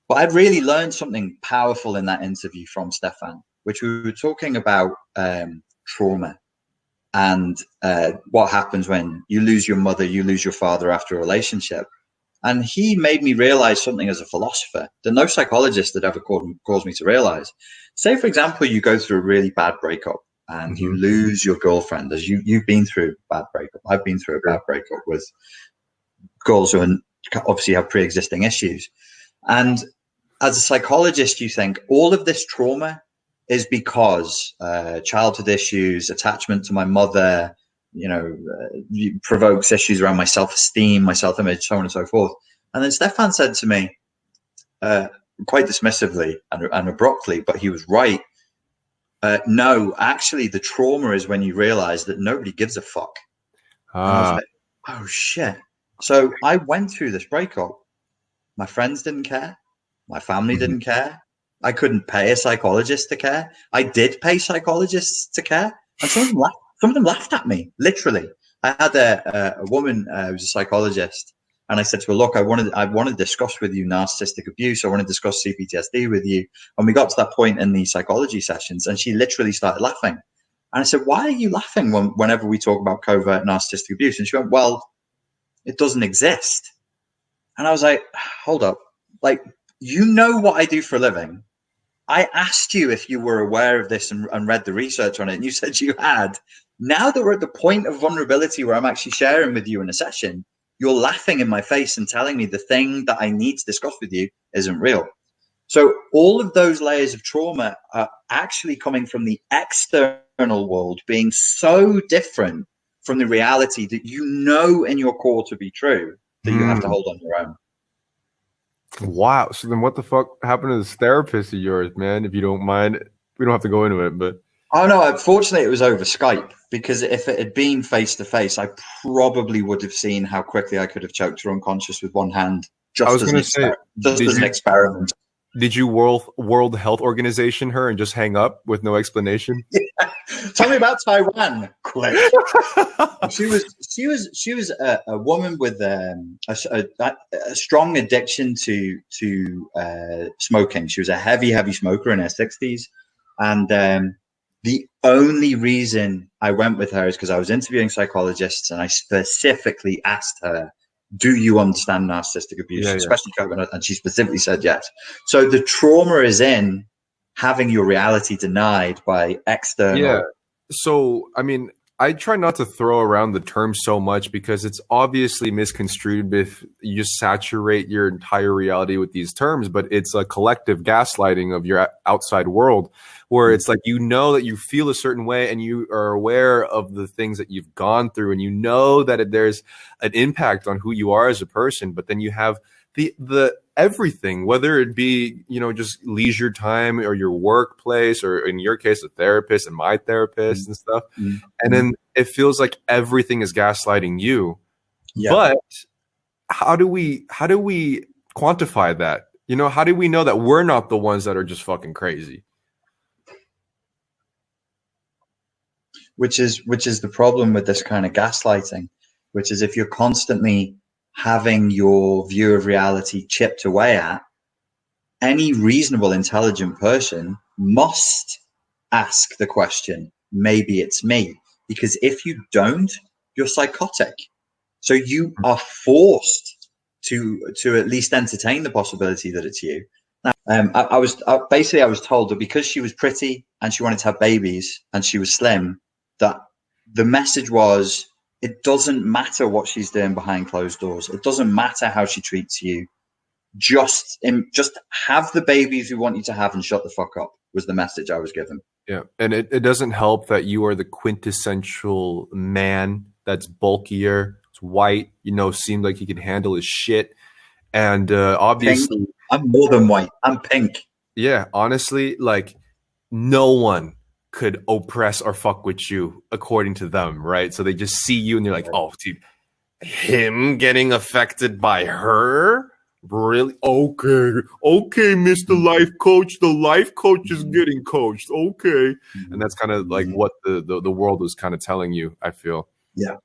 But I really learned something powerful in that interview from Stefan, which we were talking about trauma and what happens when you lose your mother, you lose your father after a relationship. And he made me realize something as a philosopher that no psychologist had ever caused me to realize. Say, for example, you go through a really bad breakup and you lose your girlfriend. As you've been through a bad breakup. I've been through a bad breakup with girls who obviously have pre-existing issues. And as a psychologist, you think all of this trauma is because childhood issues, attachment to my mother, provokes issues around my self-esteem, my self-image, so on and so forth. And then Stefan said to me, quite dismissively and abruptly, but he was right. No, actually, the trauma is when you realize that nobody gives a fuck. And I was like, oh, shit. So I went through this breakup. My friends didn't care. My family didn't care. I couldn't pay a psychologist to care. I did pay psychologists to care. And some of them laughed at me, literally. I had a woman who was a psychologist, and I said to her, look, I want to discuss with you narcissistic abuse. I want to discuss CPTSD with you. And we got to that point in the psychology sessions, and she literally started laughing. And I said, why are you laughing whenever we talk about covert narcissistic abuse? And she went, well, it doesn't exist. And I was like, hold up. Like, you know what I do for a living. I asked you if you were aware of this and read the research on it, and you said you had. Now that we're at the point of vulnerability where I'm actually sharing with you in a session, you're laughing in my face and telling me the thing that I need to discuss with you isn't real. So all of those layers of trauma are actually coming from the external world being so different from the reality that you know in your core to be true that you have to hold on your own. Wow. So then what the fuck happened to this therapist of yours, man? If you don't mind, we don't have to go into it, but. Oh, no, unfortunately, it was over Skype, because if it had been face to face, I probably would have seen how quickly I could have choked her unconscious with one hand, just as an experiment. Did you World Health Organization her and just hang up with no explanation? Yeah. Tell me about Taiwan, quick. She was a woman with a strong addiction to smoking. She was a heavy smoker in her 60s, and the only reason I went with her is because I was interviewing psychologists, and I specifically asked her, do you understand narcissistic abuse, especially covert? And she specifically said yes. So the trauma is in having your reality denied by external. Yeah. So, I mean, I try not to throw around the term so much because it's obviously misconstrued if you just saturate your entire reality with these terms, but it's a collective gaslighting of your outside world where it's like, you know, that you feel a certain way and you are aware of the things that you've gone through, and you know that there's an impact on who you are as a person, but then you have the everything, whether it be, you know, just leisure time or your workplace, or in your case, a therapist and my therapist and stuff. And then it feels like everything is gaslighting you. Yeah. But how do we quantify that? You know, how do we know that we're not the ones that are just fucking crazy? Which is the problem with this kind of gaslighting, which is if you're constantly having your view of reality chipped away at, any reasonable, intelligent person must ask the question, maybe it's me. Because if you don't, you're psychotic. So you are forced to at least entertain the possibility that it's you. Now, I was told that because she was pretty and she wanted to have babies and she was slim, that the message was, it doesn't matter what she's doing behind closed doors. It doesn't matter how she treats you. Just have the babies we want you to have and shut the fuck up, was the message I was given. Yeah. And it doesn't help that you are the quintessential man that's bulkier, it's white, you know, seemed like he could handle his shit. And obviously, pink. I'm more than white. I'm pink. Yeah. Honestly, like, no one could oppress or fuck with you according to them, right? So they just see you and they're like, oh, dude, him getting affected by her? Really? Okay, Mr. Life Coach. The life coach is getting coached. Okay. And that's kind of like what the world was kind of telling you, I feel. Yeah.